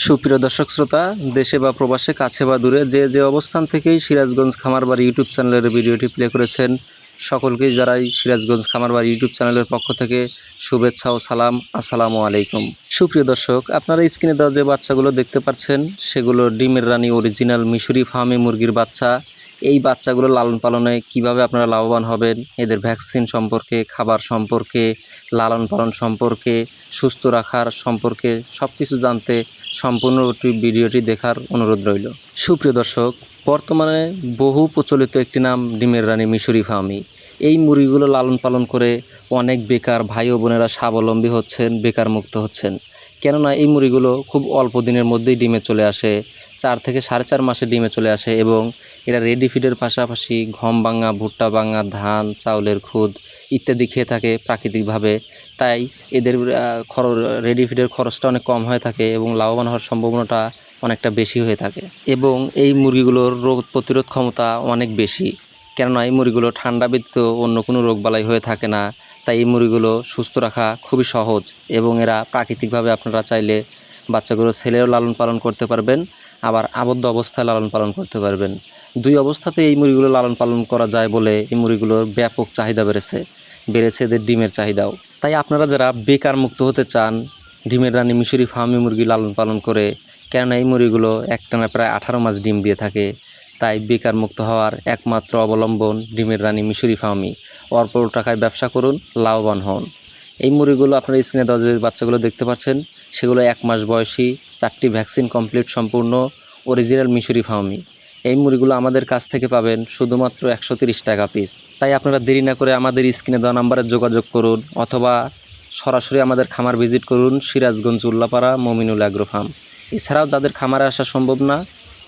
সুপ্রিয় দর্শক শ্রোতা, দেশে বা প্রবাসে কাছে বা দূরে যে অবস্থান থেকেই সিরাজগঞ্জ খামারবাড়ি ইউটিউব চ্যানেলের ভিডিওটি প্লে করেছেন, সকলকেই জানাই সিরাজগঞ্জ খামারবাড়ি ইউটিউব চ্যানেলের পক্ষ থেকে শুভেচ্ছা ও সালাম। আসসালামু আলাইকুম। সুপ্রিয় দর্শক, আপনারা স্ক্রিনে দেওয়া যে বাচ্চাগুলো দেখতে পাচ্ছেন, সেগুলো ডিমের রানী অরিজিনাল মিশরি ফার্মি মুরগির বাচ্চা। এই বাচ্চাগুলো লালন পালনে কিভাবে আপনারা লাভবান হবেন, এদের ভ্যাকসিন সম্পর্কে, খাবার সম্পর্কে, লালন পালন সম্পর্কে, সুস্থ রাখার সম্পর্কে সব কিছু জানতে সম্পূর্ণ ভিডিওটি দেখার অনুরোধ রইল। সুপ্রিয় দর্শক, বর্তমানে বহু প্রচলিত একটি নাম ডিমের রানী মিশরি ফার্মি। এই মুরগিগুলো লালন পালন করে অনেক বেকার ভাই ও বোনেরা স্বাবলম্বী হচ্ছেন, বেকার মুক্ত হচ্ছেন। কেননা এই মুরগিগুলো খুব অল্প দিনের মধ্যেই ডিমে চলে আসে, 4 থেকে 4.5 মাসে ডিমে চলে আসে এবং এরা রেডি ফিডের পাশাপাশি গম ভাঙা, ভুট্টা ভাঙা, ধান, চাউলের খুদ ইত্যাদি খেয়ে থাকে প্রাকৃতিকভাবে। তাই এদের রেডি ফিডের খরচটা অনেক কম হয়ে থাকে এবং লাভবান হওয়ার সম্ভাবনাটা অনেকটা বেশি হয়ে থাকে। এবং এই মুরগিগুলোর রোগ প্রতিরোধ ক্ষমতা অনেক বেশি, কেননা এই মুরগিগুলো ঠান্ডা ব্যতীত অন্য কোনো রোগবালাই হয়ে থাকে না। তাই এই মুরগিগুলো সুস্থ রাখা খুবই সহজ এবং এরা প্রাকৃতিকভাবে আপনারা চাইলে বাচ্চাগুলো ছেলেও লালন পালন করতে পারবেন, আবার আবদ্ধ অবস্থায় লালন পালন করতে পারবেন। 2 অবস্থাতে এই মুরগিগুলো লালন পালন করা যায় বলে এই মুরগিগুলোর ব্যাপক চাহিদা বেড়েছে এদের ডিমের চাহিদাও। তাই আপনারা যারা বেকার মুক্ত হতে চান ডিমের রানী মিশরি ফার্মি মুরগি লালন পালন করে, কেননা এই মুরগিগুলো একটানা প্রায় 18 মাস ডিম দিয়ে থাকে, তাই বেকার মুক্ত হওয়ার একমাত্র অবলম্বন ডিমের রানী মিশরি ফার্মি। অল্প টাকায় ব্যবসা করুন, লাভবান হন। এই মুরগিগুলো আপনারা স্ক্রিনে দেওয়া যে বাচ্চাগুলো দেখতে পাচ্ছেন, সেগুলো 1 মাস বয়সী, 4টি ভ্যাকসিন কমপ্লিট সম্পূর্ণ অরিজিনাল মিশরি ফার্মি। এই মুরগিগুলো আমাদের কাছ থেকে পাবেন শুধুমাত্র 130 টাকা পিস। তাই আপনারা দেরি না করে আমাদের স্ক্রিনে দেওয়া নাম্বারে যোগাযোগ করুন অথবা সরাসরি আমাদের খামার ভিজিট করুন, সিরাজগঞ্জ উল্লাপাড়া মমিনুল অ্যাগ্রো ফার্ম। এছাড়াও যাদের খামারে আসা সম্ভব না,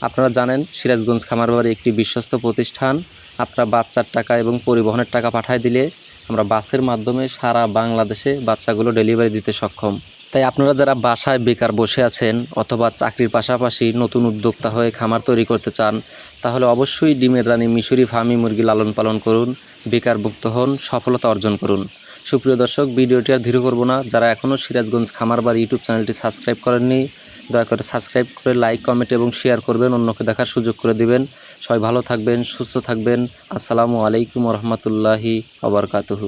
আপনারা জানেন সিরাজগঞ্জ খামারবাড়ি একটি বিশ্বস্ত প্রতিষ্ঠান। আপনারা বাচ্চার টাকা এবং পরিবহনের টাকা পাঠায় দিলে আমরা বাসের মাধ্যমে সারা বাংলাদেশে বাচ্চাগুলো ডেলিভারি দিতে সক্ষম। তাই আপনারা যারা বাসায় বেকার বসে আছেন অথবা চাকরির পাশাপাশি নতুন উদ্যোক্তা হয়ে খামার তৈরি করতে চান, তাহলে অবশ্যই ডিমের রানী মিশরি ফার্মি মুরগি লালন পালন করুন, বেকার মুক্ত হন, সফলতা অর্জন করুন। সুপ্রিয় দর্শক, ভিডিওটি আর ধীরে করব না। যারা এখনও সিরাজগঞ্জ খামারবাড়ি ইউটিউব চ্যানেলটি সাবস্ক্রাইব করেননি, দয়া করে সাবস্ক্রাইব করে লাইক, কমেন্ট এবং শেয়ার করবেন, অন্যকে দেখার সুযোগ করে দিবেন। সবাই ভালো থাকবেন, সুস্থ থাকবেন। আসসালামু আলাইকুম ওয়া রাহমাতুল্লাহি ওয়া বারাকাতুহু।